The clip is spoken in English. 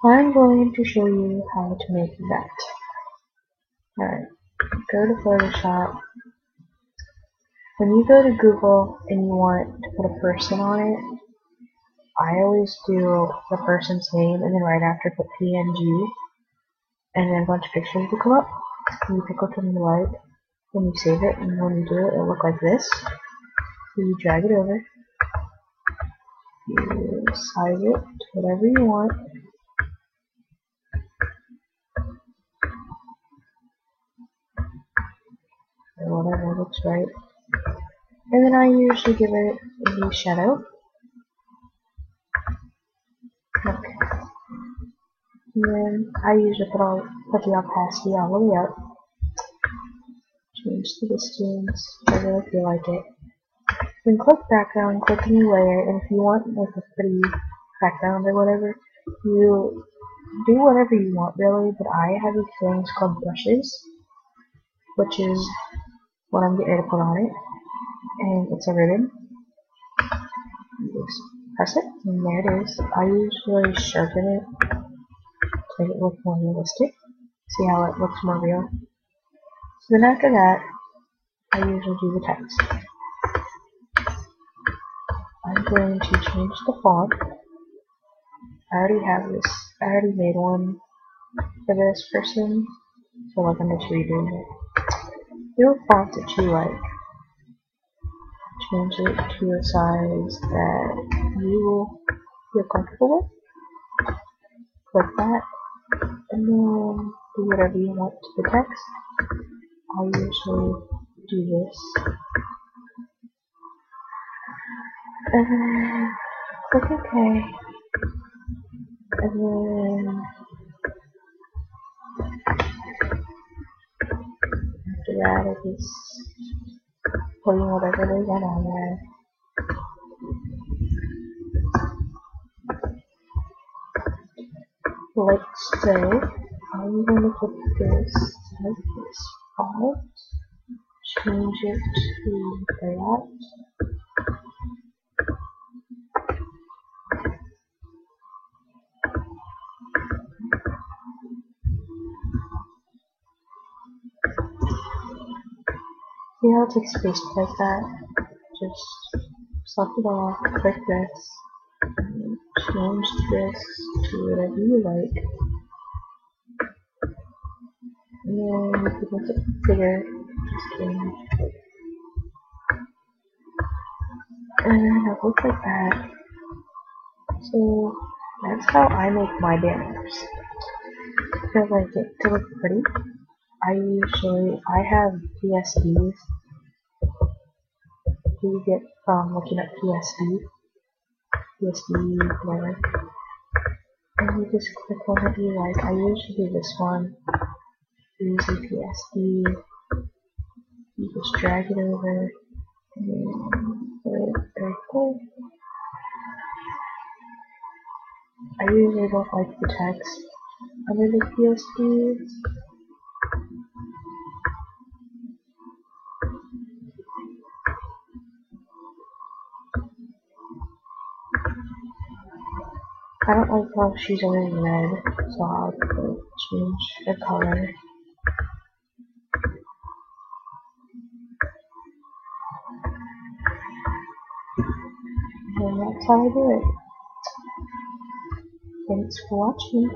I'm going to show you how to make that. Alright, go to Photoshop. When you go to Google and you want to put a person on it, I always do the person's name and then right after put PNG and then a bunch of pictures will come up. And you pick which one you like, then you save it, and when you do it, it'll look like this. So you drag it over, you size it to whatever you want, or whatever looks right. And then I usually give it a shadow. Okay. And then I usually put the opacity all the way up. Change the distance, I really feel like it. Then click background, click new layer, and if you want like a pretty background or whatever, you do whatever you want really, but I have these things called brushes, which is what I'm getting ready to put on it. And it's a ribbon. You just press it, and there it is. I usually sharpen it to make it look more realistic. See how it looks more real. So then after that, I usually do the text. I'm going to change the font. I already made one for this person, so like I'm just redoing it. Do a font that you like. Change it to a size that you will feel comfortable with. Click that, and then do whatever you want to the text. I usually do this. And then click OK. And then after that, I just put in whatever they want on there. Let's say I'm going to put this as this font. Change it to that. See how it takes space like that? Just select it off, click this, and change this to whatever you like. And then you can make it bigger, just change. And then it looks like that. So that's how I make my banners. If I like it to look pretty, I have PSBs. You get from looking up PSB, whatever. And you just click whatever you like. I usually do this one. Easy PSB. You just drag it over and then put it right there. I usually don't like the text under the PSBs. I don't like how she's wearing red, so I'll change the color. And that's how I do it. Thanks for watching.